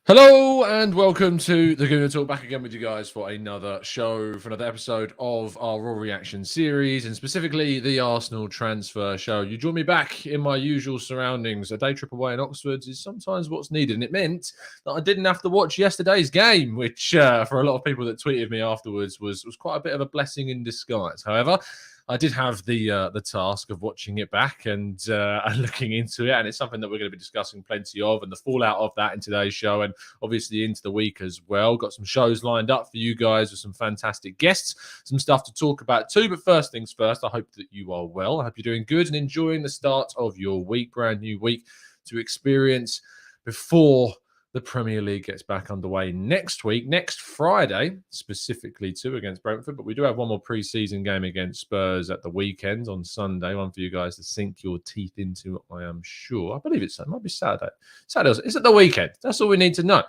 Hello and welcome to the Gooner Talk. Back again with you guys for another show, for another episode of our Raw Reaction series, and specifically the Arsenal transfer show. You join me back in my usual surroundings. A day trip away in Oxford is sometimes what's needed, and it meant that I didn't have to watch yesterday's game, which for a lot of people that tweeted me afterwards was quite a bit of a blessing in disguise. However, I did have the task of watching it back and looking into it, and it's something that we're going to be discussing plenty of, and the fallout of that in today's show, and obviously into the week as well. Got some shows lined up for you guys with some fantastic guests, some stuff to talk about too. But first things first, I hope that you are well. I hope you're doing good and enjoying the start of your week, brand new week to experience before the Premier League gets back underway next week, next Friday, specifically too, against Brentford. But we do have one more pre-season game against Spurs at the weekend on Sunday, one for you guys to sink your teeth into, I am sure. I believe it might be Saturday. Saturday, is it the weekend? That's all we need to know.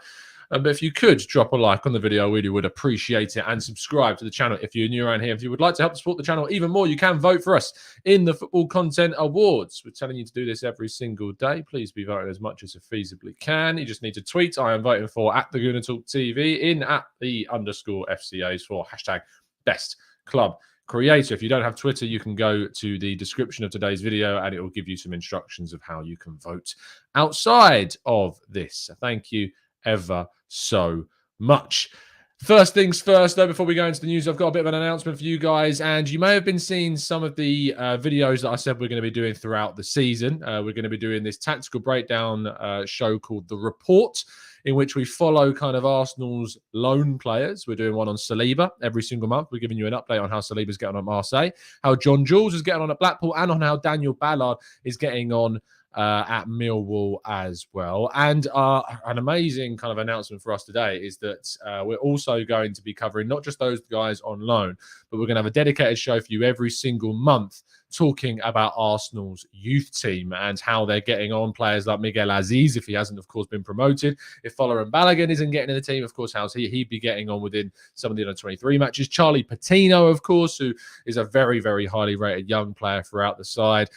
But if you could drop a like on the video, I really would appreciate it, and subscribe to the channel if you're new around here. If you would like to help support the channel even more, you can vote for us in the Football Content Awards. We're telling you to do this every single day. Please be voting as much as you feasibly can. You just need to tweet, I am voting for at the Gooner Talk TV, in at the _FCAs for hashtag best club creator. If you don't have Twitter, you can go to the description of today's video and it will give you some instructions of how you can vote outside of this. Thank you ever so much. First things first, though, before we go into the news, I've got a bit of an announcement for you guys, and you may have been seeing some of the videos that I said we're going to be doing throughout the season. We're going to be doing this tactical breakdown show called The Report, in which we follow kind of Arsenal's loan players. We're doing one on Saliba every single month. We're giving you an update on how Saliba's getting on at Marseille, how John Jules is getting on at Blackpool, and on how Daniel Ballard is getting on at Millwall as well. And an amazing kind of announcement for us today is that we're also going to be covering not just those guys on loan, but we're going to have a dedicated show for you every single month talking about Arsenal's youth team and how they're getting on. Players like Miguel Aziz, if he hasn't, of course, been promoted. If Bellerin Balogun isn't getting in the team, of course, how's he'd be getting on within some of the under-23 matches. Charlie Patino, of course, who is a very, very highly rated young player throughout the side.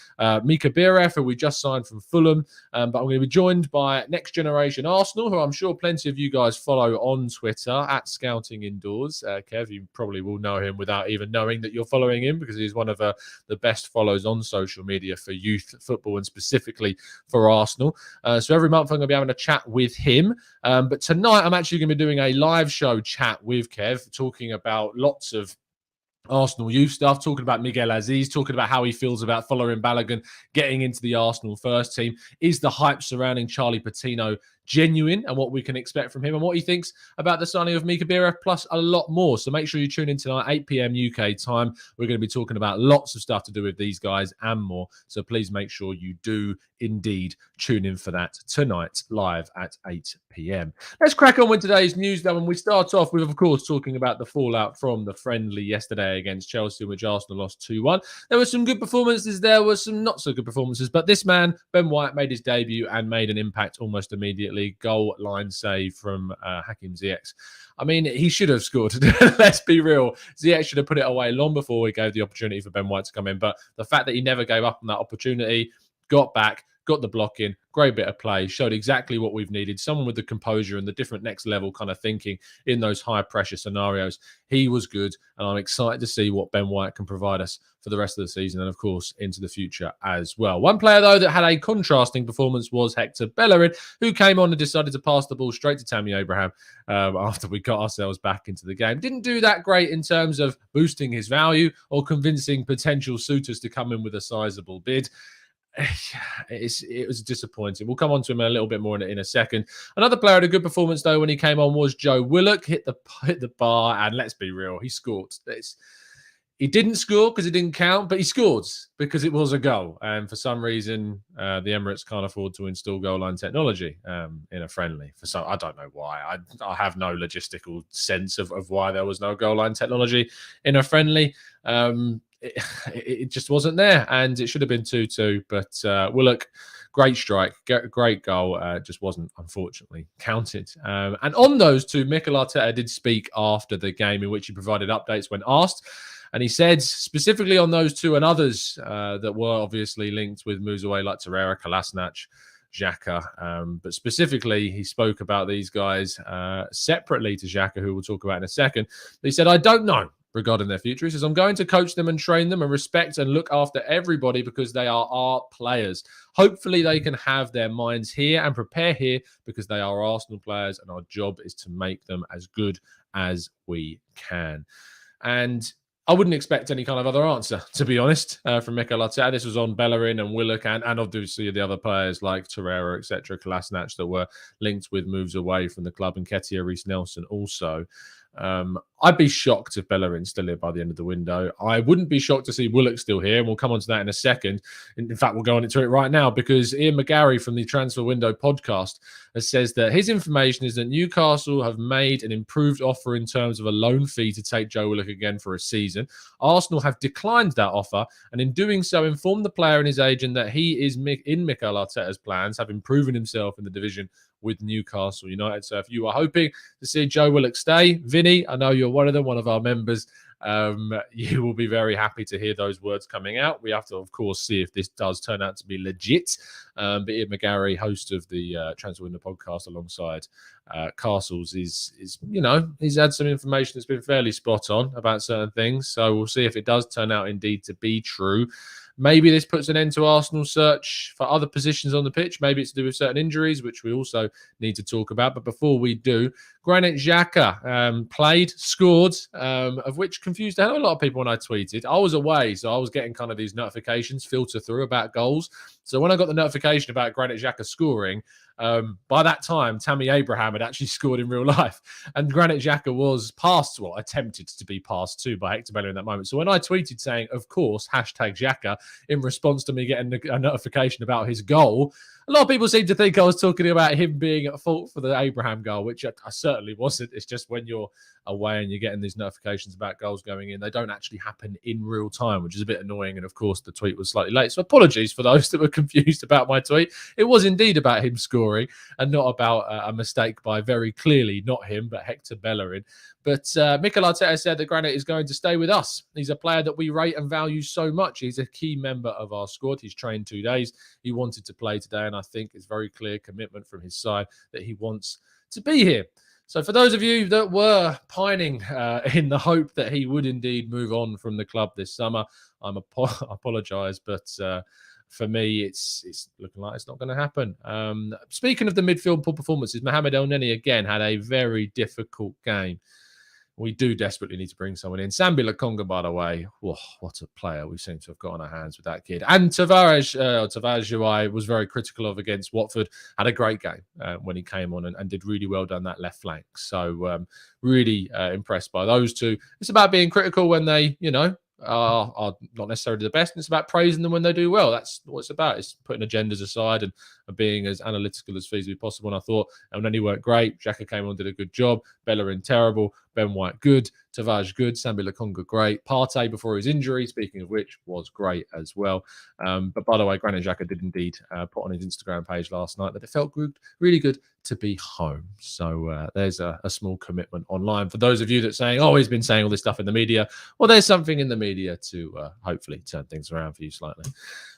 Mika Bieref, who we just signed from Fulham. But I'm going to be joined by Next Generation Arsenal, who I'm sure plenty of you guys follow on Twitter, at Scouting Indoors. Kev, you probably will know him without even knowing that you're following him, because he's one of the best follows on social media for youth football and specifically for Arsenal. So every month I'm going to be having a chat with him. But tonight I'm actually going to be doing a live show chat with Kev, talking about lots of Arsenal youth stuff, talking about Miguel Aziz, talking about how he feels about Bellerin Balogun getting into the Arsenal first team. Is the hype surrounding Charlie Patino genuine, and what we can expect from him, and what he thinks about the signing of Mika Bieref, plus a lot more. So make sure you tune in tonight, 8 p.m. UK time. We're going to be talking about lots of stuff to do with these guys and more. So please make sure you do indeed tune in for that tonight, live at 8 p.m. Let's crack on with today's news, though, and we start off with, of course, talking about the fallout from the friendly yesterday against Chelsea, in which Arsenal lost 2-1. There were some good performances, there were some not so good performances, but this man, Ben White, made his debut and made an impact almost immediately. Goal line save from Hakim Ziyech. I mean, he should have scored. Let's be real. Ziyech should have put it away long before he gave the opportunity for Ben White to come in. But the fact that he never gave up on that opportunity, got back, got the block in, great bit of play, showed exactly what we've needed. Someone with the composure and the different next level kind of thinking in those high pressure scenarios. He was good, and I'm excited to see what Ben White can provide us for the rest of the season and, of course, into the future as well. One player, though, that had a contrasting performance was Hector Bellerin, who came on and decided to pass the ball straight to Tammy Abraham after we got ourselves back into the game. Didn't do that great in terms of boosting his value or convincing potential suitors to come in with a sizable bid. It was disappointing. We'll come on to him a little bit more in a second. Another player had a good performance, though, when he came on was Joe Willock. Hit the bar, and let's be real, he scored. He didn't score because it didn't count, but he scored because it was a goal. And for some reason, the Emirates can't afford to install goal line technology in a friendly. I don't know why. I have no logistical sense of why there was no goal line technology in a friendly. It just wasn't there, and it should have been 2-2. But Willock, great strike, great goal, just wasn't, unfortunately, counted. And on those two, Mikel Arteta did speak after the game, in which he provided updates when asked. And he said, specifically on those two and others that were obviously linked with moves away, like Torreira, Kolasinac, Xhaka. But specifically, he spoke about these guys separately to Xhaka, who we'll talk about in a second. He said, I don't know regarding their future. He says, I'm going to coach them and train them and respect and look after everybody because they are our players. Hopefully they can have their minds here and prepare here because they are Arsenal players and our job is to make them as good as we can. And I wouldn't expect any kind of other answer, to be honest, from Mikel Arteta. This was on Bellerin and Willock and obviously the other players like Torreira, etc., Kolasinac that were linked with moves away from the club, and Ketia Reece-Nelson also. I'd be shocked if Bellerin's still here by the end of the window. I wouldn't be shocked to see Willock still here, and we'll come on to that in a second. In fact, we'll go on into it right now because Ian McGarry from the Transfer Window podcast says that his information is that Newcastle have made an improved offer in terms of a loan fee to take Joe Willock again for a season. Arsenal have declined that offer, and in doing so informed the player and his agent that he is in Mikel Arteta's plans, having proven himself in the division with Newcastle United. So if you are hoping to see Joe Willock stay, Vinny, I know you're one of them, one of our members, you will be very happy to hear those words coming out. We have to, of course, see if this does turn out to be legit. But Ian McGarry, host of the Transfer Window podcast alongside Castles, is he's had some information that's been fairly spot on about certain things. So we'll see if it does turn out indeed to be true. Maybe this puts an end to Arsenal's search for other positions on the pitch. Maybe it's to do with certain injuries, which we also need to talk about. But before we do, Granit Xhaka played, scored, of which confused a hell of a lot of people when I tweeted. I was away, so I was getting kind of these notifications filter through about goals. So when I got the notification about Granit Xhaka scoring, by that time, Tammy Abraham had actually scored in real life. And Granit Xhaka was attempted to be passed to by Hector Bellerin in that moment. So when I tweeted saying, of course, #Xhaka, in response to me getting a notification about his goal, a lot of people seem to think I was talking about him being at fault for the Abraham goal, which I certainly wasn't. It's just when you're away and you're getting these notifications about goals going in, they don't actually happen in real time, which is a bit annoying. And of course, the tweet was slightly late. So apologies for those that were confused about my tweet. It was indeed about him scoring and not about a mistake by very clearly not him, but Hector Bellerin. But Mikel Arteta said that Granit is going to stay with us. He's a player that we rate and value so much. He's a key member of our squad. He's trained 2 days. He wanted to play today, and I think it's very clear commitment from his side that he wants to be here. So for those of you that were pining in the hope that he would indeed move on from the club this summer, I apologise, but for me, it's looking like it's not going to happen. Speaking of the midfield poor performances, Mohamed El Neni again had a very difficult game. We do desperately need to bring someone in. Sambi Lokonga, by the way, what a player we seem to have got on our hands with that kid. And Tavares, who I was very critical of against Watford, had a great game when he came on and did really well down that left flank. So really impressed by those two. It's about being critical when they, are not necessarily the best. And it's about praising them when they do well. That's what it's about. It's putting agendas aside and being as analytical as feasibly possible. And I thought El Neni worked great. Xhaka came on, did a good job. Bellerin terrible. Ben White good. Tavares good. Sambi Lokonga great. Partey before his injury, speaking of which, was great as well. But by the way, Granit Xhaka did indeed put on his Instagram page last night that it felt good, really good to be home. So there's a small commitment online. For those of you that are saying, he's been saying all this stuff in the media. Well, there's something in the media to hopefully turn things around for you slightly.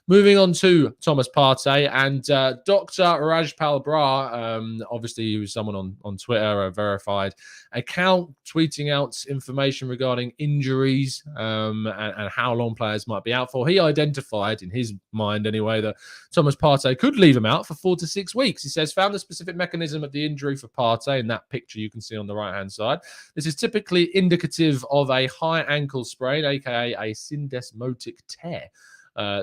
Moving on to Thomas Partey and Dr. Rajpal Brar, obviously he was someone on Twitter, a verified account, tweeting out information regarding injuries and how long players might be out for. He identified, in his mind anyway, that Thomas Partey could leave him out for 4 to 6 weeks. He says, found the specific mechanism of the injury for Partey in that picture you can see on the right-hand side. This is typically indicative of a high ankle sprain, aka a syndesmotic tear.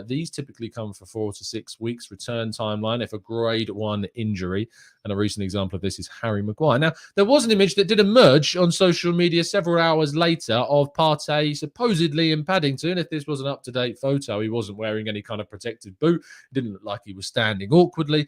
These typically come for 4 to 6 weeks return timeline if a grade 1 injury. And a recent example of this is Harry Maguire. Now, there was an image that did emerge on social media several hours later of Partey supposedly in Paddington. If this was an up-to-date photo, he wasn't wearing any kind of protective boot. It didn't look like he was standing awkwardly.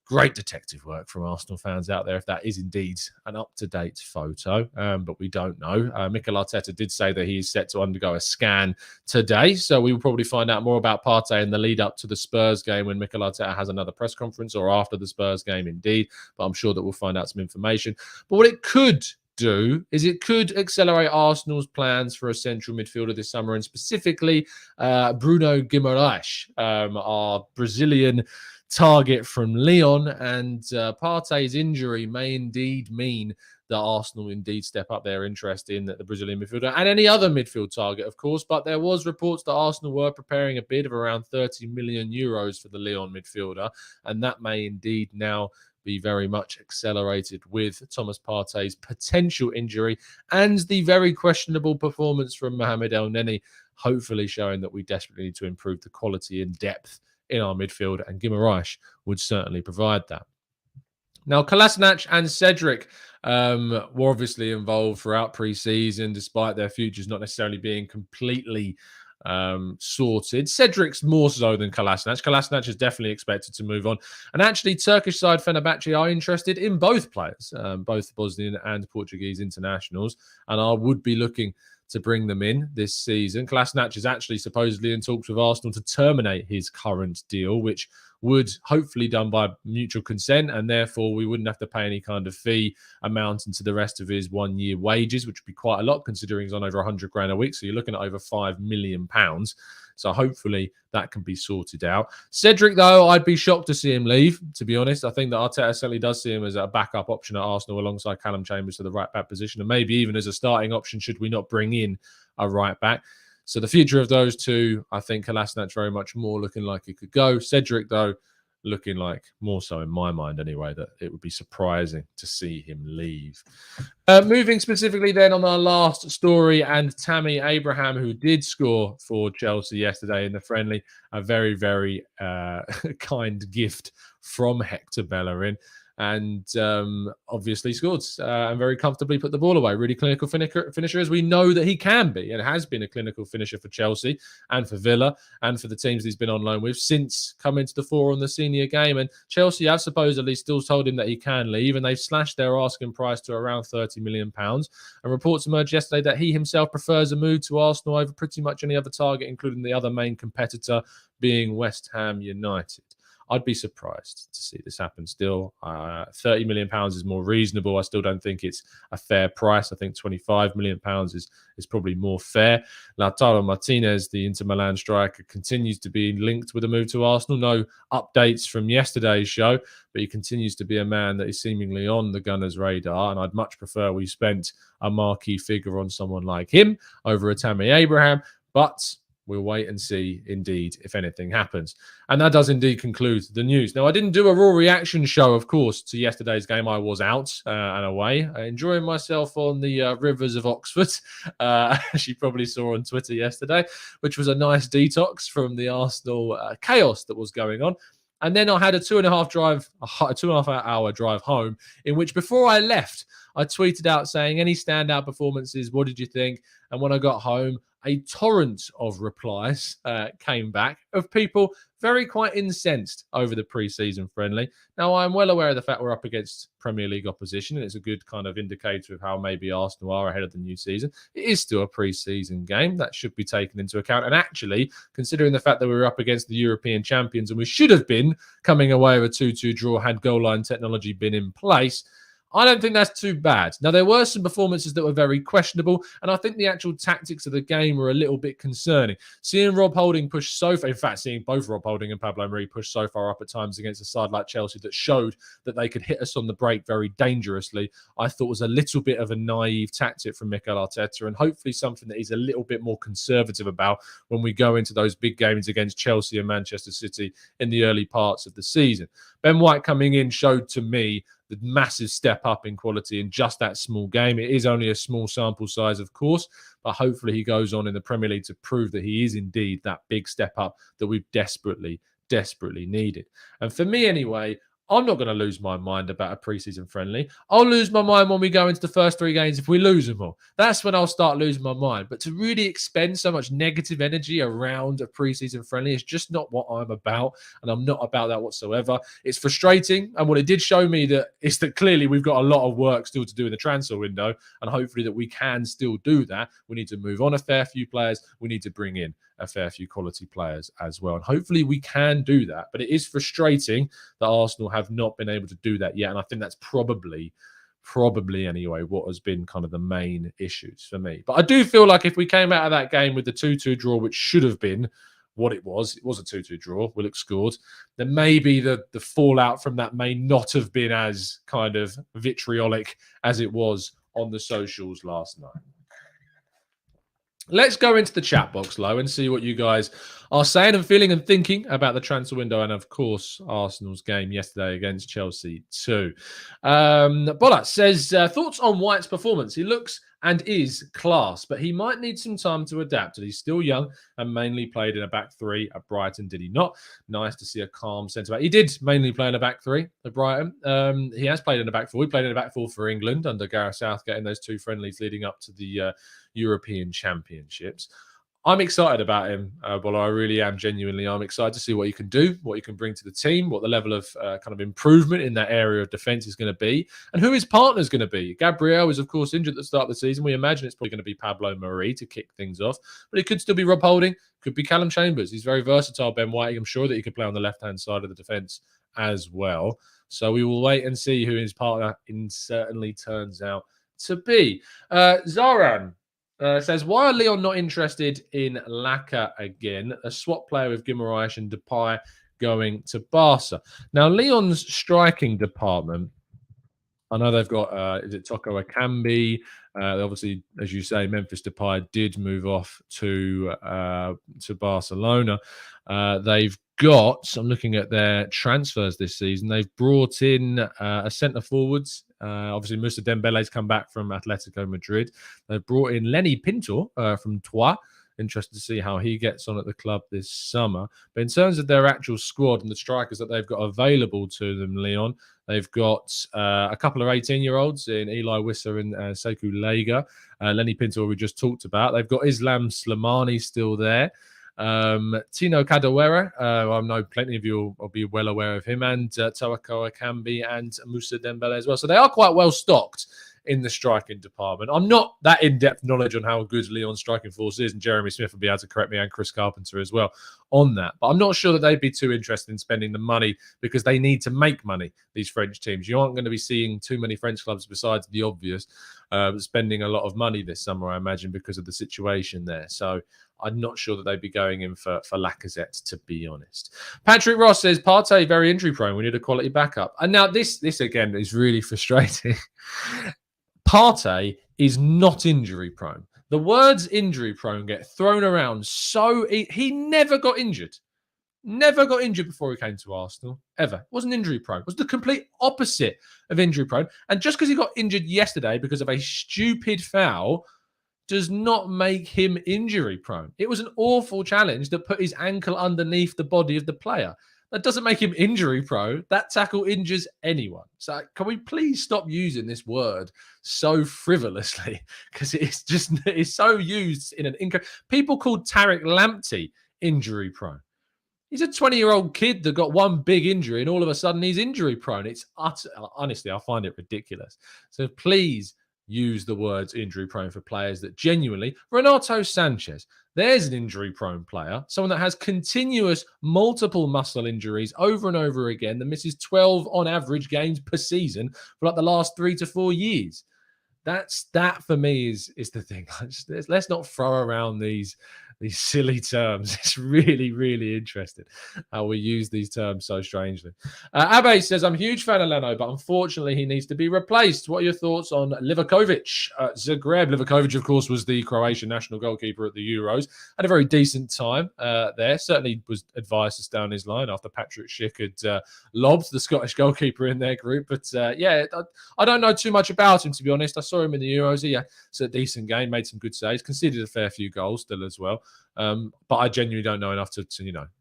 Great detective work from Arsenal fans out there if that is indeed an up-to-date photo, but we don't know. Mikel Arteta did say that he is set to undergo a scan today, so we will probably find out more about Partey in the lead-up to the Spurs game when Mikel Arteta has another press conference, or after the Spurs game indeed, but I'm sure that we'll find out some information. But what it could do is it could accelerate Arsenal's plans for a central midfielder this summer, and specifically Bruno Guimaraes, our Brazilian target from Lyon, and Partey's injury may indeed mean that Arsenal indeed step up their interest in the Brazilian midfielder and any other midfield target, of course. But there was reports that Arsenal were preparing a bid of around 30 million euros for the Lyon midfielder, and that may indeed now be very much accelerated with Thomas Partey's potential injury and the very questionable performance from Mohamed Elneny, hopefully showing that we desperately need to improve the quality and depth in our midfield, and Guimaraes would certainly provide that. Now, Kolasinac and Cedric were obviously involved throughout pre-season, despite their futures not necessarily being completely sorted. Cedric's more so than Kolasinac. Kolasinac is definitely expected to move on. And actually, Turkish side Fenerbahce are interested in both players, both Bosnian and Portuguese internationals. And I would be looking to bring them in this season. Kolasinac is actually supposedly in talks with Arsenal to terminate his current deal, which would hopefully done by mutual consent, and therefore we wouldn't have to pay any kind of fee amounting to the rest of his 1 year wages, which would be quite a lot considering he's on over 100 grand a week. So you're looking at over £5 million. So hopefully that can be sorted out. Cedric, though, I'd be shocked to see him leave, to be honest. I think that Arteta certainly does see him as a backup option at Arsenal alongside Callum Chambers to the right-back position, and maybe even as a starting option should we not bring in a right-back. So the future of those two, I think Kolasinac very much more looking like it could go. Cedric, though, looking like more so in my mind anyway, that it would be surprising to see him leave. Moving specifically then on our last story, and Tammy Abraham, who did score for Chelsea yesterday in the friendly, a very, very kind gift from Hector Bellerin. And obviously scored and very comfortably put the ball away. Really clinical finisher, as we know that he can be, and has been a clinical finisher for Chelsea and for Villa and for the teams he's been on loan with since coming to the fore on the senior game. And Chelsea have supposedly still told him that he can leave, and they've slashed their asking price to around £30 million. And reports emerged yesterday that he himself prefers a move to Arsenal over pretty much any other target, including the other main competitor being West Ham United. I'd be surprised to see this happen still. £30 million is more reasonable. I still don't think it's a fair price. I think £25 million is probably more fair. Lautaro Martinez, the Inter Milan striker, continues to be linked with a move to Arsenal. No updates from yesterday's show, but he continues to be a man that is seemingly on the Gunners' radar, and I'd much prefer we spent a marquee figure on someone like him over a Tammy Abraham, but we'll wait and see, indeed, if anything happens. And that does indeed conclude the news. Now, I didn't do a raw reaction show, of course, to yesterday's game. I was out and away, enjoying myself on the rivers of Oxford, as you probably saw on Twitter yesterday, which was a nice detox from the Arsenal chaos that was going on. And then I had a 2.5 hour drive home, in which before I left, I tweeted out saying, any standout performances, what did you think? And when I got home, a torrent of replies came back of people very quite incensed over the pre-season friendly. Now, I'm well aware of the fact we're up against Premier League opposition, and it's a good kind of indicator of how maybe Arsenal are ahead of the new season. It is still a pre-season game. That should be taken into account. And actually, considering the fact that we were up against the European champions and we should have been coming away with a 2-2 draw had goal line technology been in place, I don't think that's too bad. Now, there were some performances that were very questionable, and I think the actual tactics of the game were a little bit concerning. Seeing Rob Holding push so far, in fact, seeing both Rob Holding and Pablo Mari push so far up at times against a side like Chelsea that showed that they could hit us on the break very dangerously, I thought was a little bit of a naive tactic from Mikel Arteta, and hopefully something that he's a little bit more conservative about when we go into those big games against Chelsea and Manchester City in the early parts of the season. Ben White coming in showed to me the massive step up in quality in just that small game. It is only a small sample size, of course, but hopefully he goes on in the Premier League to prove that he is indeed that big step up that we've desperately needed. And for me anyway, I'm not going to lose my mind about a preseason friendly. I'll lose my mind when we go into the first 3 games if we lose them all. That's when I'll start losing my mind. But to really expend so much negative energy around a preseason friendly is just not what I'm about, and I'm not about that whatsoever. It's frustrating, and what it did show me is that clearly we've got a lot of work still to do in the transfer window, and hopefully that we can still do that. We need to move on a fair few players. We need to bring in a fair few quality players as well. And hopefully we can do that. But it is frustrating that Arsenal have not been able to do that yet. And I think that's probably anyway what has been kind of the main issues for me. But I do feel like if we came out of that game with the 2-2 draw, which should have been, what it was. It was a 2-2 draw. Willock scored. Then maybe the fallout from that may not have been as kind of vitriolic as it was on the socials last night. Let's go into the chat box, Lo, and see what you guys are saying and feeling and thinking about the transfer window and, of course, Arsenal's game yesterday against Chelsea too. Bola says, thoughts on White's performance? He looks and is class, but he might need some time to adapt. He's still young and mainly played in a back three at Brighton, did he not? Nice to see a calm centre-back. He did mainly play in a back three at Brighton. He has played in a back four. He played in a back four for England under Gareth Southgate in those 2 friendlies leading up to the European Championships. I'm excited about him, Bola. I really am, genuinely. I'm excited to see what he can do, what he can bring to the team, what the level of kind of improvement in that area of defence is going to be, and who his partner is going to be. Gabriel is, of course, injured at the start of the season. We imagine it's probably going to be Pablo Mari to kick things off, but it could still be Rob Holding, could be Callum Chambers. He's very versatile, Ben White. I'm sure that he could play on the left-hand side of the defence as well. So we will wait and see who his partner certainly turns out to be. Zaran says, why are Lyon not interested in Xhaka again? A swap player with Guimaraes and Depay going to Barca. Now, Lyon's striking department, I know they've got, is it Toko Akambi? Obviously, as you say, Memphis Depay did move off to Barcelona. They've got, I'm looking at their transfers this season, they've brought in a centre forwards. Obviously, Moussa Dembele's come back from Atletico Madrid. They've brought in Lenny Pinto from Troyes. Interested to see how he gets on at the club this summer. But in terms of their actual squad and the strikers that they've got available to them, Lyon, they've got a couple of 18-year-olds in Eli Wisser and Sekou Lega. Lenny Pinto, we just talked about. They've got Islam Slimani still there. Tino Kadewere, I know plenty of you will be well aware of him, and Tawako Akambi and Moussa Dembele as well. So they are quite well stocked in the striking department. I'm not that in-depth knowledge on how good Lyon's striking force is, and Jeremy Smith will be able to correct me, and Chris Carpenter as well on that. But I'm not sure that they'd be too interested in spending the money because they need to make money, these French teams. You aren't going to be seeing too many French clubs besides the obvious spending a lot of money this summer, I imagine, because of the situation there. So I'm not sure that they'd be going in for Lacazette, to be honest. Patrick Ross says, Partey very injury prone. We need a quality backup. And now this again is really frustrating. Partey is not injury prone. The words injury prone get thrown around so he never got injured. Never got injured before he came to Arsenal, ever. Wasn't injury prone. Was the complete opposite of injury prone. And just because he got injured yesterday because of a stupid foul does not make him injury prone. It was an awful challenge that put his ankle underneath the body of the player. That doesn't make him injury prone. That tackle injures anyone. So can we please stop using this word so frivolously? Because it's so used in an people called Tariq Lamptey injury prone. He's a 20-year-old kid that got one big injury and all of a sudden he's injury prone. It's honestly, I find it ridiculous. So please use the words injury prone for players that genuinely, Renato Sanchez, there's an injury prone player, someone that has continuous multiple muscle injuries over and over again, that misses 12 on average games per season for like the last 3 to 4 years. That for me is the thing. Let's not throw around these silly terms. It's really, really interesting how we use these terms so strangely. Abe says, I'm a huge fan of Leno, but unfortunately he needs to be replaced. What are your thoughts on Livakovic? Zagreb. Livakovic, of course, was the Croatian national goalkeeper at the Euros. Had a very decent time there. Certainly was advised to stay on his line after Patrick Schick had lobbed the Scottish goalkeeper in their group. But yeah, I don't know too much about him, to be honest. I saw him in the Euros. It's a decent game, made some good saves, conceded a fair few goals still as well. But I genuinely don't know enough to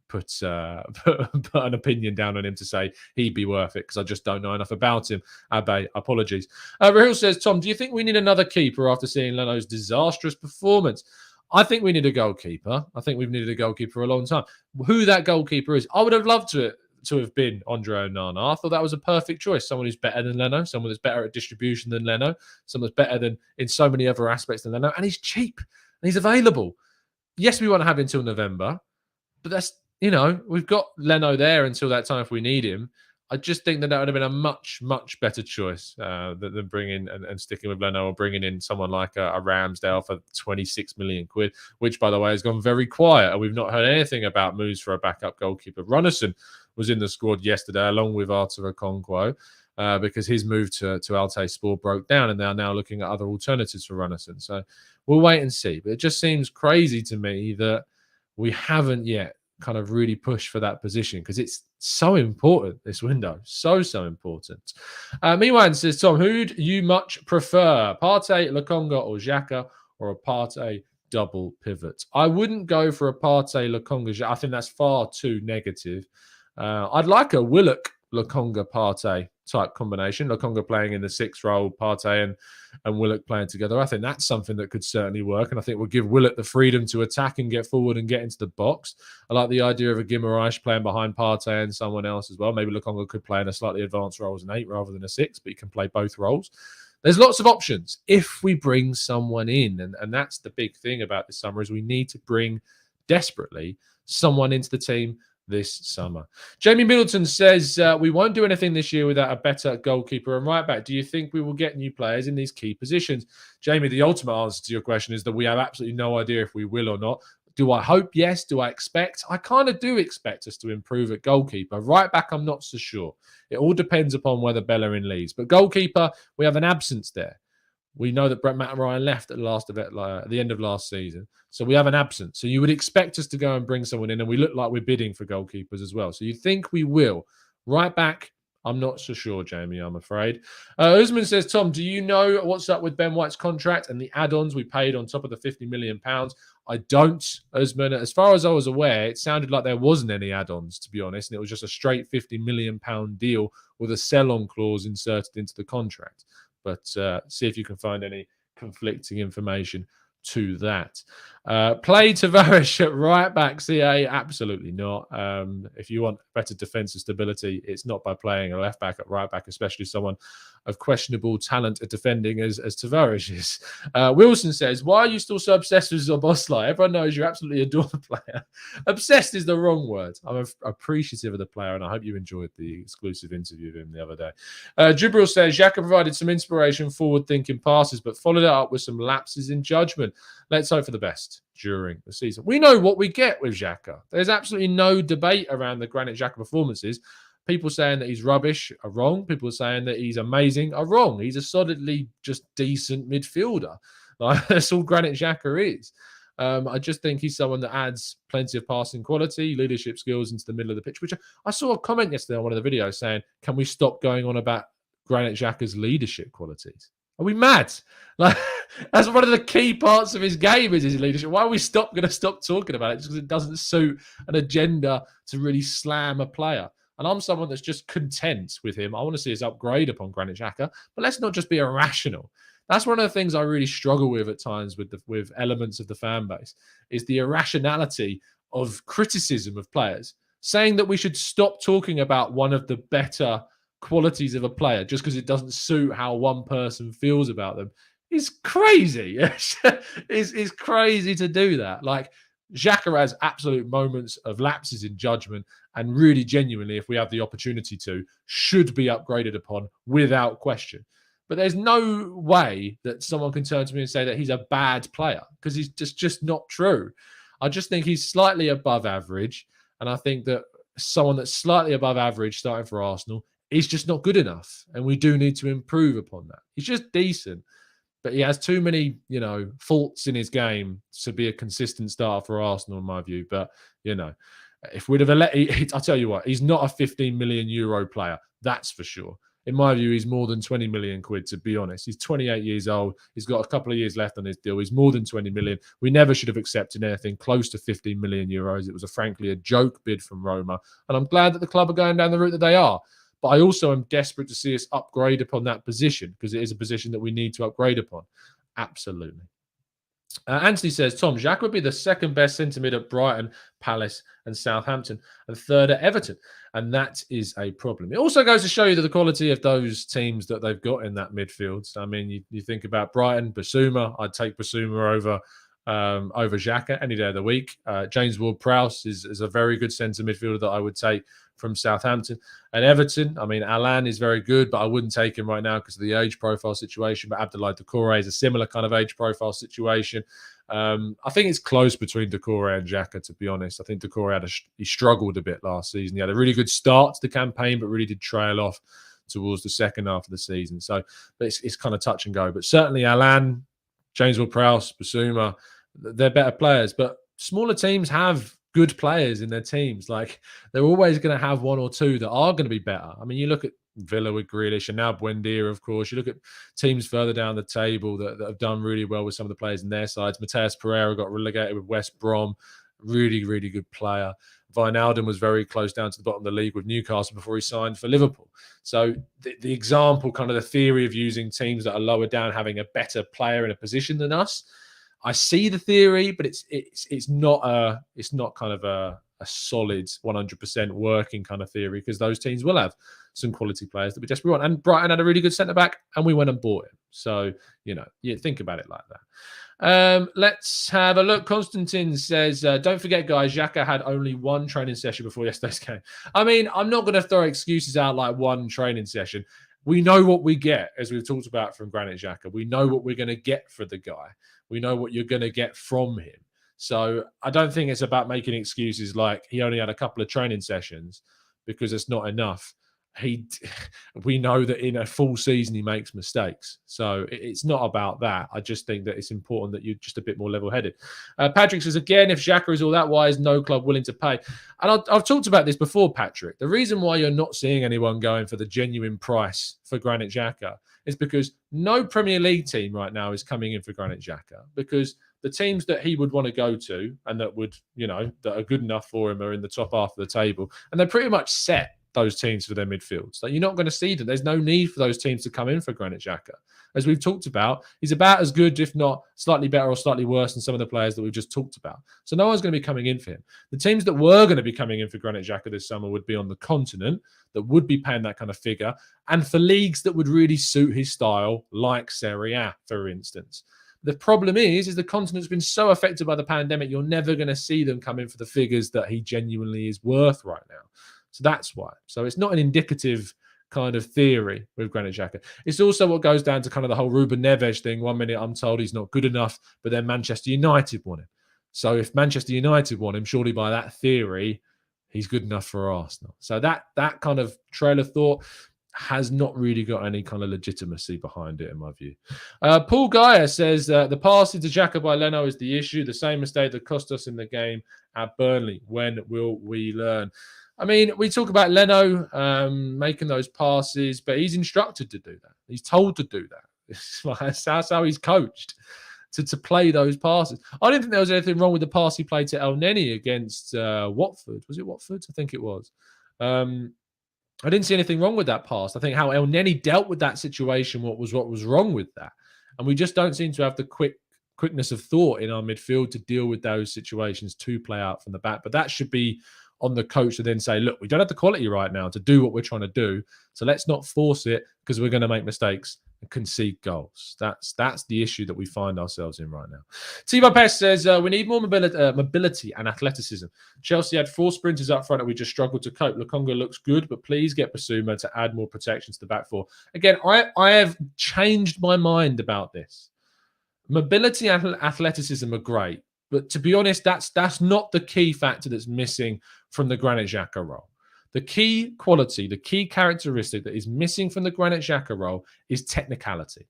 put an opinion down on him to say he'd be worth it, because I just don't know enough about him. Abe, apologies. Rahul says, Tom, do you think we need another keeper after seeing Leno's disastrous performance? I think we need a goalkeeper. I think we've needed a goalkeeper for a long time. Who that goalkeeper is, I would have loved to have been Andre Onana. I thought that was a perfect choice. Someone who's better than Leno, someone that's better at distribution than Leno, someone that's better than in so many other aspects than Leno, and he's cheap and he's available. Yes, we want to have him until November, but that's, we've got Leno there until that time if we need him. I just think that would have been a much, much better choice than bringing and sticking with Leno, or bringing in someone like a Ramsdale for 26 million quid, which, by the way, has gone very quiet. And we've not heard anything about moves for a backup goalkeeper. Runnison was in the squad yesterday, along with Arthur Okonkwo, because his move to Altay Sport broke down, and they're now looking at other alternatives for Runnison. So we'll wait and see. But it just seems crazy to me that we haven't yet kind of really push for that position, because it's so important this window, so important. Miwan says, Tom, who'd you much prefer, Partey, Lokonga, or Xhaka, or a Partey double pivot? I wouldn't go for a Partey, Lokonga. I think that's far too negative. I'd like a Willock, Lokonga, Partey type combination. Lokonga playing in the 6th role, Partey and Willock playing together. I think that's something that could certainly work, and I think we'll give Willock the freedom to attack and get forward and get into the box. I like the idea of a Guimaraes playing behind Partey and someone else as well. Maybe Lokonga could play in a slightly advanced role as an 8 rather than a 6, but he can play both roles. There's lots of options if we bring someone in, and that's the big thing about this summer, is we need to bring desperately someone into the team this summer. Jamie Middleton says, we won't do anything this year without a better goalkeeper and right back. Do you think we will get new players in these key positions? Jamie, the ultimate answer to your question is that we have absolutely no idea if we will or not. Do I hope? Yes. Do I expect? I kind of do expect us to improve at goalkeeper. Right back, I'm not so sure. It all depends upon whether Bellerin leaves. But goalkeeper, we have an absence there. We know that Brett Ryan left at the end of last season. So we have an absence. So you would expect us to go and bring someone in, and we look like we're bidding for goalkeepers as well. So you think we will. Right back, I'm not so sure, Jamie, I'm afraid. Usman says, Tom, do you know what's up with Ben White's contract and the add-ons we paid on top of the £50 million? I don't, Usman. As far as I was aware, it sounded like there wasn't any add-ons, to be honest, and it was just a straight £50 million deal with a sell-on clause inserted into the contract. But see if you can find any conflicting information to that. Play Tavares at right back, CA? Absolutely not. If you want better defensive stability, it's not by playing a left back at right back, especially someone of questionable talent at defending as Tavares is. Wilson says, why are you still so obsessed with Szoboszlai? Everyone knows you absolutely adore the player. Obsessed is the wrong word. I'm appreciative of the player, and I hope you enjoyed the exclusive interview of him the other day. Jibril says, Xhaka provided some inspiration, forward-thinking passes, but followed it up with some lapses in judgment. Let's hope for the best during the season. We know what we get with Xhaka. There's absolutely no debate around the Granit Xhaka performances. People saying that he's rubbish are wrong. People saying that he's amazing are wrong. He's a solidly just decent midfielder. Like, that's all Granit Xhaka is. I just think he's someone that adds plenty of passing quality, leadership skills into the middle of the pitch, which I saw a comment yesterday on one of the videos saying, can we stop going on about Granit Xhaka's leadership qualities? Are we mad? Like, that's one of the key parts of his game, is his leadership. Why are we going to stop talking about it? Just because it doesn't suit an agenda to really slam a player. And I'm someone that's just content with him. I want to see his upgrade upon Granit Xhaka, but let's not just be irrational. That's one of the things I really struggle with at times with elements of the fan base, is the irrationality of criticism of players, saying that we should stop talking about one of the better qualities of a player just because it doesn't suit how one person feels about them. It's crazy. It's crazy to do that. Like, Xhaka has absolute moments of lapses in judgment, and really genuinely, if we have the opportunity to, should be upgraded upon without question. But there's no way that someone can turn to me and say that he's a bad player, because he's just not true. I just think he's slightly above average, and I think that someone that's slightly above average starting for Arsenal is just not good enough, and we do need to improve upon that. He's just decent, but he has too many, faults in his game to be a consistent starter for Arsenal, in my view. But, if we'd have I'll tell you what, he's not a 15 million euro player. That's for sure. In my view, he's more than 20 million quid, to be honest. He's 28 years old. He's got a couple of years left on his deal. He's more than 20 million. We never should have accepted anything close to 15 million euros. It was frankly a joke bid from Roma. And I'm glad that the club are going down the route that they are. But I also am desperate to see us upgrade upon that position, because it is a position that we need to upgrade upon. Absolutely. Anthony says, Tom, Xhaka would be the second best centre mid at Brighton, Palace and Southampton, and third at Everton. And that is a problem. It also goes to show you that the quality of those teams that they've got in that midfield. So, I mean, you think about Brighton, Basuma. I'd take Basuma over Xhaka any day of the week. James Ward-Prowse is a very good centre midfielder that I would take from Southampton. And Everton, I mean, Alan is very good, but I wouldn't take him right now because of the age profile situation. But Abdoulaye Doucouré is a similar kind of age profile situation. I think it's close between Doucouré and Xhaka, to be honest. I think Doucouré he struggled a bit last season. He had a really good start to the campaign, but really did trail off towards the second half of the season. So it's kind of touch and go. But certainly Alan, James Ward-Prowse, Bissouma, they're better players. But smaller teams have good players in their teams. Like, they're always going to have one or two that are going to be better. I mean, you look at Villa with Grealish and now Buendia, of course. You look at teams further down the table that have done really well with some of the players in their sides. Mateus Pereira got relegated with West Brom. Really, really good player. Wijnaldum was very close down to the bottom of the league with Newcastle before he signed for Liverpool. So the example, kind of the theory of using teams that are lower down having a better player in a position than us, I see the theory, but it's not kind of a solid 100% working kind of theory, because those teams will have some quality players that we desperately want. And Brighton had a really good centre back, and we went and bought him. So you think about it like that. Let's have a look. Constantine says, don't forget, guys, Xhaka had only one training session before yesterday's game. I mean, I'm not going to throw excuses out like one training session. We know what we get, as we've talked about from Granit Xhaka. We know what we're going to get for the guy. We know what you're going to get from him. So I don't think it's about making excuses like he only had a couple of training sessions, because it's not enough. We know that in a full season he makes mistakes, so it's not about that. I just think that it's important that you're just a bit more level-headed. Patrick says, again, if Xhaka is all that wise, no club willing to pay. And I've talked about this before, Patrick. The reason why you're not seeing anyone going for the genuine price for Granit Xhaka is because no Premier League team right now is coming in for Granit Xhaka, because the teams that he would want to go to and that would, that are good enough for him are in the top half of the table, and they're pretty much set, those teams, for their midfields. So you're not going to see them. There's no need for those teams to come in for Granit Xhaka. As we've talked about, he's about as good, if not slightly better or slightly worse, than some of the players that we've just talked about. So no one's going to be coming in for him. The teams that were going to be coming in for Granit Xhaka this summer would be on the continent, that would be paying that kind of figure, and for leagues that would really suit his style, like Serie A, for instance. The problem is the continent's been so affected by the pandemic, you're never going to see them come in for the figures that he genuinely is worth right now. So that's why. So it's not an indicative kind of theory with Granit Xhaka. It's also what goes down to kind of the whole Ruben Neves thing. 1 minute I'm told he's not good enough, but then Manchester United want him. So if Manchester United want him, surely by that theory, he's good enough for Arsenal. So that kind of trail of thought has not really got any kind of legitimacy behind it, in my view. Paul Geyer says, the passing to Xhaka by Leno is the issue. The same mistake that cost us in the game at Burnley. When will we learn? I mean, we talk about Leno making those passes, but he's instructed to do that. He's told to do that. That's how he's coached, to play those passes. I didn't think there was anything wrong with the pass he played to El Neni against Watford. Was it Watford? I think it was. I didn't see anything wrong with that pass. I think how El Neni dealt with that situation, what was wrong with that. And we just don't seem to have the quickness of thought in our midfield to deal with those situations, to play out from the back. But that should be on the coach to then say, look, we don't have the quality right now to do what we're trying to do, so let's not force it, because we're going to make mistakes and concede goals. That's the issue that we find ourselves in right now. T-Bob Pest says, we need more mobility and athleticism. Chelsea had 4 sprinters up front and we just struggled to cope. Lokonga looks good, but please get Bissouma to add more protection to the back four. Again, I have changed my mind about this. Mobility and athleticism are great, but to be honest, that's not the key factor that's missing from the Granit Xhaka role. The key quality, the key characteristic that is missing from the Granit Xhaka role is technicality,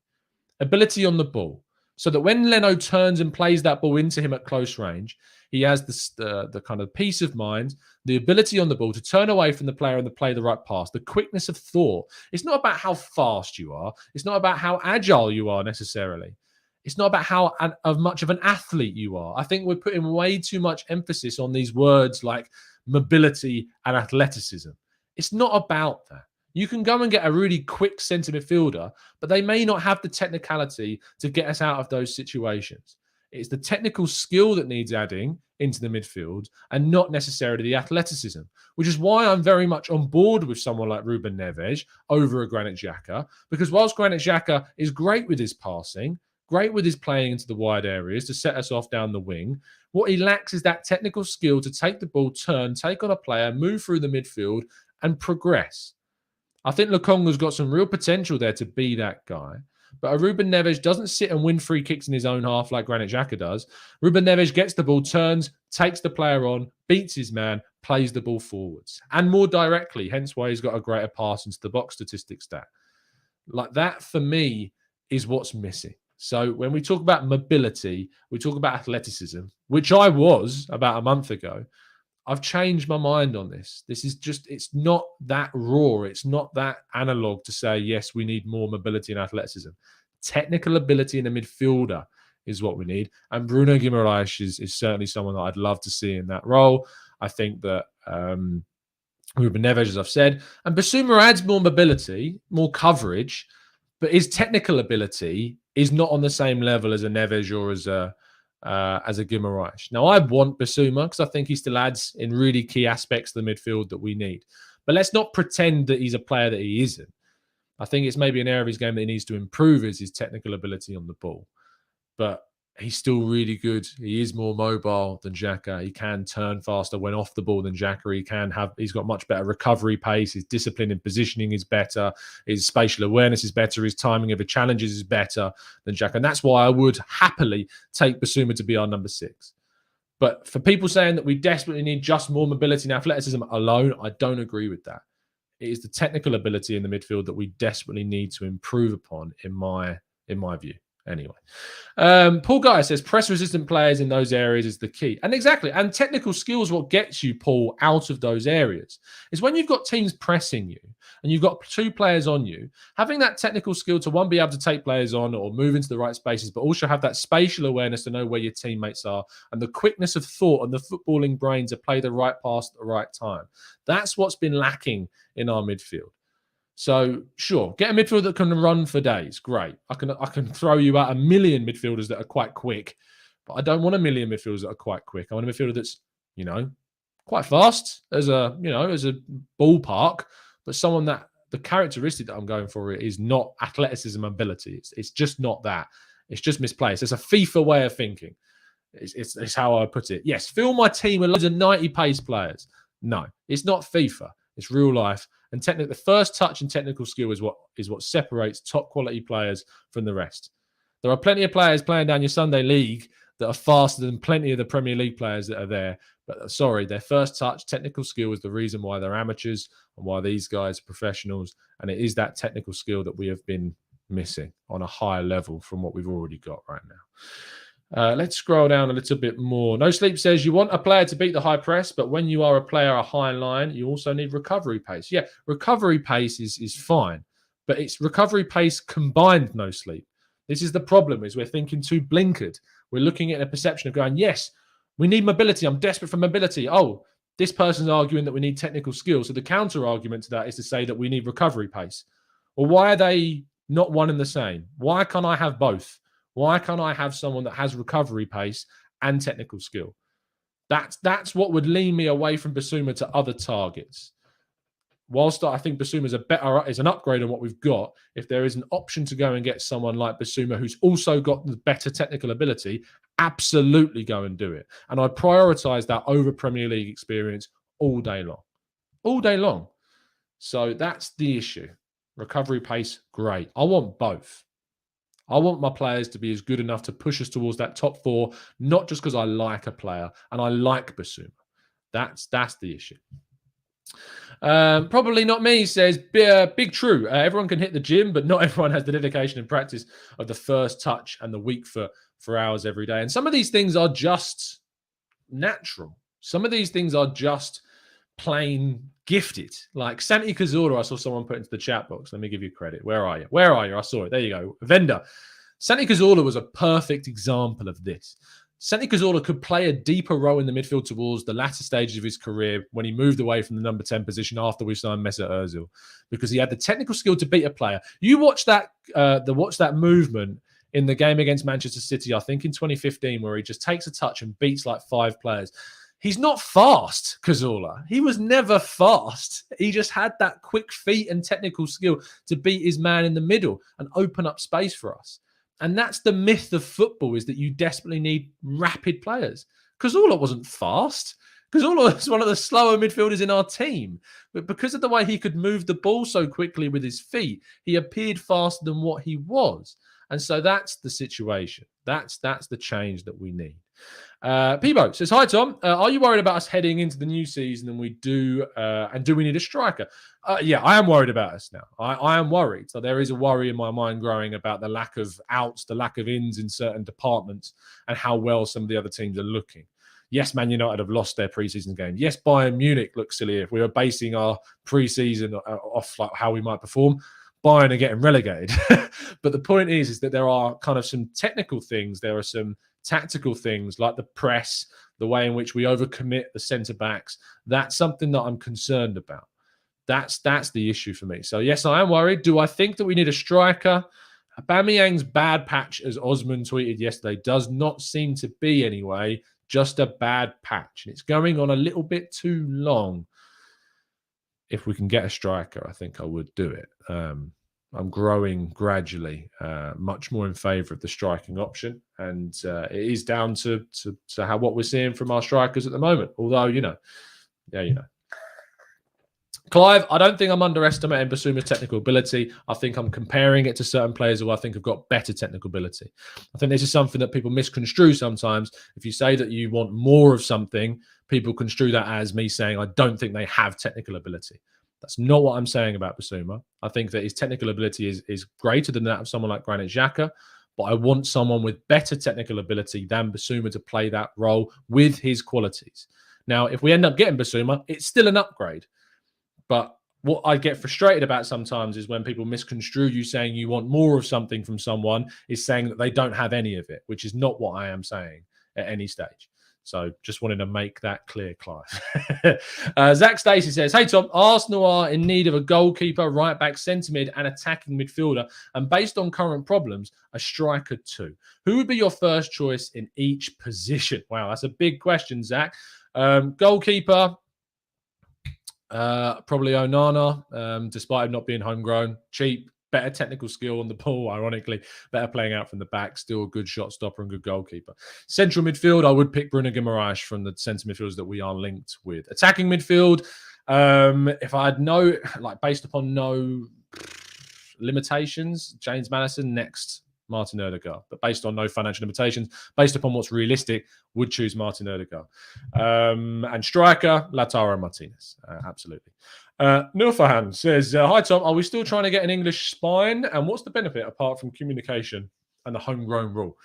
ability on the ball, so that when Leno turns and plays that ball into him at close range, he has the kind of peace of mind, the ability on the ball to turn away from the player and to play the right pass, the quickness of thought. It's not about how fast you are. It's not about how agile you are necessarily. It's not about how much of an athlete you are. I think we're putting way too much emphasis on these words like mobility and athleticism. It's not about that. You can go and get a really quick centre midfielder, but they may not have the technicality to get us out of those situations. It's the technical skill that needs adding into the midfield and not necessarily the athleticism, which is why I'm very much on board with someone like Ruben Neves over a Granit Xhaka, because whilst Granit Xhaka is great with his passing, great with his playing into the wide areas to set us off down the wing. What he lacks is that technical skill to take the ball, turn, take on a player, move through the midfield and progress. I think Lukonga's got some real potential there to be that guy. But Ruben Neves doesn't sit and win free kicks in his own half like Granit Xhaka does. Ruben Neves gets the ball, turns, takes the player on, beats his man, plays the ball forwards. And more directly, hence why he's got a greater pass into the box statistic stat. Like that, for me, is what's missing. So when we talk about mobility, we talk about athleticism, which I was about a month ago. I've changed my mind on this. This is just, it's not that raw. It's not that analog to say, yes, we need more mobility and athleticism. Technical ability in a midfielder is what we need. And Bruno Guimaraes is certainly someone that I'd love to see in that role. I think that Ruben Neves, as I've said, and Bissouma adds more mobility, more coverage, but his technical ability is not on the same level as a Neves or as a Guimaraes. Now, I want Bissouma because I think he still adds in really key aspects of the midfield that we need. But let's not pretend that he's a player that he isn't. I think it's maybe an area of his game that he needs to improve is his technical ability on the ball. But he's still really good. He is more mobile than Xhaka. He can turn faster when off the ball than Xhaka. He's got much better recovery pace. His discipline in positioning is better. His spatial awareness is better. His timing of the challenges is better than Xhaka. And that's why I would happily take Bissouma to be our number 6. But for people saying that we desperately need just more mobility and athleticism alone, I don't agree with that. It is the technical ability in the midfield that we desperately need to improve upon, in my view. Anyway, Paul Guy says press-resistant players in those areas is the key. And exactly, and technical skills what gets you, Paul, out of those areas. Is when you've got teams pressing you and you've got 2 players on you, having that technical skill to, one, be able to take players on or move into the right spaces, but also have that spatial awareness to know where your teammates are and the quickness of thought and the footballing brain to play the right pass at the right time. That's what's been lacking in our midfield. So, sure, get a midfielder that can run for days. Great. I can throw you out a million midfielders that are quite quick, but I don't want a million midfielders that are quite quick. I want a midfielder that's, quite fast as a ballpark, but someone that the characteristic that I'm going for is not athleticism and ability. It's just not that. It's just misplaced. It's a FIFA way of thinking. It's how I put it. Yes, fill my team with loads of 90 pace players. No, it's not FIFA. It's real life. And the first touch and technical skill is what separates top quality players from the rest. There are plenty of players playing down your Sunday league that are faster than plenty of the Premier League players that are there. But sorry, their first touch, technical skill is the reason why they're amateurs and why these guys are professionals. And it is that technical skill that we have been missing on a higher level from what we've already got right now. Let's scroll down a little bit more. No Sleep says, you want a player to beat the high press, but when you are a player a high line, you also need recovery pace. Yeah, recovery pace is fine, but it's recovery pace combined No Sleep. This is the problem, is we're thinking too blinkered. We're looking at a perception of going, yes, we need mobility. I'm desperate for mobility. Oh, this person's arguing that we need technical skills. So the counter argument to that is to say that we need recovery pace. Well, why are they not one and the same? Why can't I have both? Why can't I have someone that has recovery pace and technical skill? That's what would lean me away from Bissouma to other targets. Whilst I think Bissouma is an upgrade on what we've got, if there is an option to go and get someone like Bissouma who's also got the better technical ability, absolutely go and do it. And I prioritise that over Premier League experience all day long. All day long. So that's the issue. Recovery pace, great. I want both. I want my players to be as good enough to push us towards that top 4, not just because I like a player and I like Bissouma. That's the issue. Probably not me, says Big True. Everyone can hit the gym, but not everyone has the dedication and practice of the first touch and the weak foot for hours every day. And some of these things are just natural. Some of these things are just plain gifted. Like Santi Cazorla, I saw someone put into the chat box. Let me give you credit. Where are you? Where are you? I saw it. There you go. Vendor. Santi Cazorla was a perfect example of this. Santi Cazorla could play a deeper role in the midfield towards the latter stages of his career when he moved away from the number 10 position after we signed Mesut Ozil, because he had the technical skill to beat a player. You watch that movement in the game against Manchester City, I think in 2015, where he just takes a touch and beats like 5 players. He's not fast, Cazorla. He was never fast. He just had that quick feet and technical skill to beat his man in the middle and open up space for us. And that's the myth of football, is that you desperately need rapid players. Cazorla wasn't fast. Cazorla was one of the slower midfielders in our team. But because of the way he could move the ball so quickly with his feet, he appeared faster than what he was. And so that's the situation. That's the change that we need. Peebo says, hi, Tom. Are you worried about us heading into the new season and do we need a striker? Yeah, I am worried about us now. I am worried. So there is a worry in my mind growing about the lack of outs, the lack of ins in certain departments, and how well some of the other teams are looking. Yes, Man United have lost their preseason game. Yes, Bayern Munich looks silly. If we were basing our preseason off like how we might perform, Bayern are getting relegated. But the point is that there are kind of some technical things. There are some tactical things like the press, the way in which we overcommit the centre backs. That's something that I'm concerned about. That's the issue for me. So yes, I am worried. Do I think that we need a striker? Aubameyang's bad patch, as Osman tweeted yesterday, does not seem to be anyway, just a bad patch. It's going on a little bit too long. If we can get a striker, I think I would do it. I'm growing gradually, much more in favour of the striking option, and it is down to what we're seeing from our strikers at the moment. Although, Clive, I don't think I'm underestimating Bissouma's technical ability. I think I'm comparing it to certain players who I think have got better technical ability. I think this is something that people misconstrue sometimes. If you say that you want more of something, people construe that as me saying I don't think they have technical ability. That's not what I'm saying about Bissouma. I think that his technical ability is greater than that of someone like Granit Xhaka, but I want someone with better technical ability than Bissouma to play that role with his qualities. Now, if we end up getting Bissouma, it's still an upgrade. But what I get frustrated about sometimes is when people misconstrue you saying you want more of something from someone is saying that they don't have any of it, which is not what I am saying at any stage. So just wanted to make that clear, Clive. Zach Stacey says, hey, Tom, Arsenal are in need of a goalkeeper, right back, centre mid and attacking midfielder. And based on current problems, a striker too. Who would be your first choice in each position? Wow, that's a big question, Zach. Goalkeeper, probably Onana, despite him not being homegrown. Cheap, better technical skill on the ball, ironically. Better playing out from the back, still a good shot stopper and good goalkeeper. Central midfield, I would pick Bruno Guimaraes from the centre midfielders that we are linked with. Attacking midfield, if I had based upon no limitations, James Maddison next, Martin Odegaard. But based on no financial limitations, based upon what's realistic, would choose Martin Odegaard. And striker, Lautaro Martinez. Absolutely. Nilfahan says, hi, Tom. Are we still trying to get an English spine? And what's the benefit apart from communication and the homegrown rule?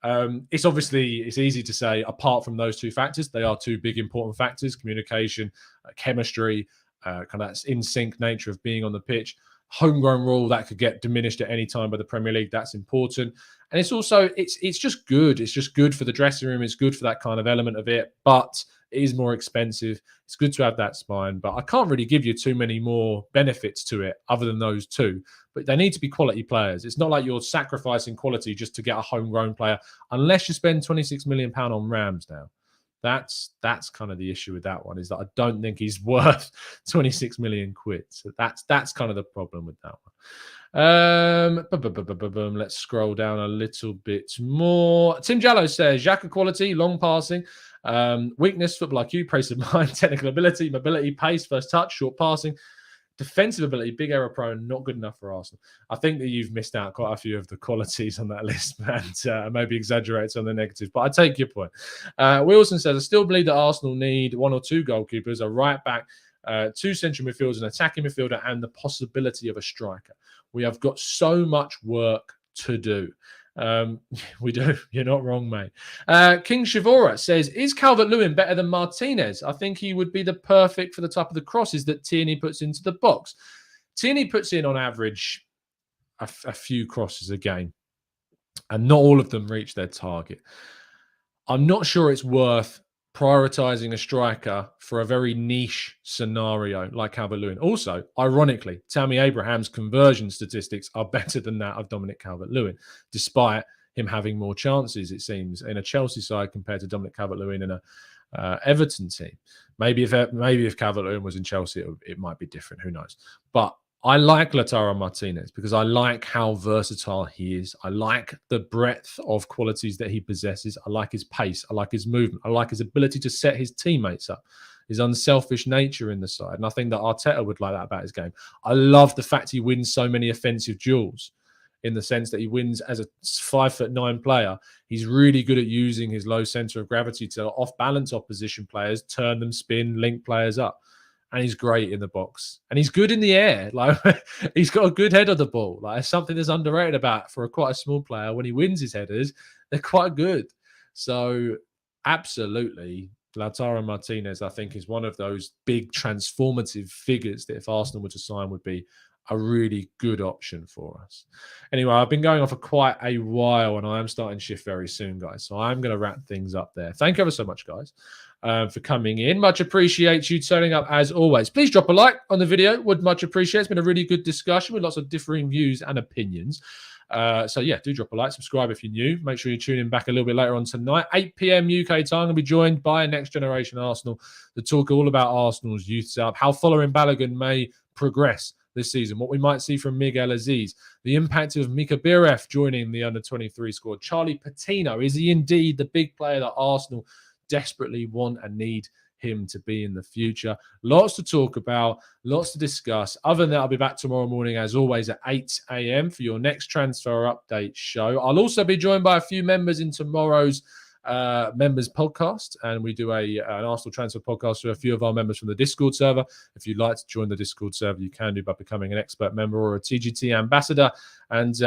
It's easy to say apart from those two factors. They are two big important factors: communication, chemistry, kind of that in sync nature of being on the pitch. Homegrown rule that could get diminished at any time by the Premier League. That's important. And it's also, it's just good. It's just good for the dressing room. It's good for that kind of element of it, but it is more expensive. It's good to have that spine, but I can't really give you too many more benefits to it other than those two. But they need to be quality players. It's not like you're sacrificing quality just to get a homegrown player, unless you spend £26 million on Rams now. That's kind of the issue with that one, is that I don't think he's worth 26 million quid. So that's kind of the problem with that one. Let's scroll down a little bit more. Tim Jallo says, Xhaka quality, long passing, weakness, football IQ, pace of mind, technical ability, mobility, pace, first touch, short passing, defensive ability, big error prone, not good enough for Arsenal. I think that you've missed out quite a few of the qualities on that list, and maybe exaggerates on the negatives, but I take your point. Wilson says, I still believe that Arsenal need one or two goalkeepers, a right back, two central midfielders, an attacking midfielder, and the possibility of a striker. We have got so much work to do. We do. You're not wrong, mate. King Shivora says, is Calvert-Lewin better than Martinez? I think he would be the perfect for the type of the crosses that Tierney puts into the box. Tierney puts in, on average, a few crosses a game, and not all of them reach their target. I'm not sure it's worth prioritizing a striker for a very niche scenario like Calvert-Lewin. Also, ironically, Tammy Abraham's conversion statistics are better than that of Dominic Calvert-Lewin, despite him having more chances, it seems, in a Chelsea side compared to Dominic Calvert-Lewin in a Everton team. Maybe if Calvert-Lewin was in Chelsea, it might be different. Who knows? But I like Lautaro Martinez because I like how versatile he is. I like the breadth of qualities that he possesses. I like his pace. I like his movement. I like his ability to set his teammates up, his unselfish nature in the side. And I think that Arteta would like that about his game. I love the fact he wins so many offensive duels in the sense that he wins as a 5'9" player. He's really good at using his low center of gravity to off-balance opposition players, turn them, spin, link players up. And he's great in the box, and he's good in the air. Like he's got a good head of the ball. Like it's something that's underrated about for quite a small player. When he wins his headers, they're quite good. So absolutely, Lautaro Martinez, I think, is one of those big transformative figures that if Arsenal were to sign would be a really good option for us. Anyway, I've been going on for quite a while, and I am starting shift very soon, guys. So I'm going to wrap things up there. Thank you ever so much, guys, for coming in. Much appreciate you turning up as always. Please drop a like on the video. Would much appreciate. It's been a really good discussion with lots of differing views and opinions. So yeah, do drop a like, subscribe if you're new. Make sure you tune in back a little bit later on tonight, 8 p.m. UK time. I'll be joined by Next Generation Arsenal to talk all about Arsenal's youth setup, how following Bellerin may progress this season, what we might see from Miguel Aziz, the impact of Mika Biref joining the under-23 squad. Charlie Patino, is he indeed the big player that Arsenal desperately want and need him to be in the future? Lots to talk about, lots to discuss. Other than that, I'll be back tomorrow morning, as always, at 8 a.m. for your next transfer update show. I'll also be joined by a few members in tomorrow's members podcast, and we do an Arsenal transfer podcast with a few of our members from the Discord server. If you'd like to join the Discord server, you can do by becoming an expert member or a TGT ambassador, and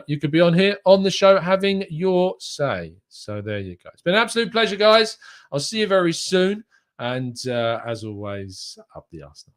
you could be on here on the show having your say. So there you go. It's been an absolute pleasure, guys. I'll see you very soon, and as always, up the Arsenal.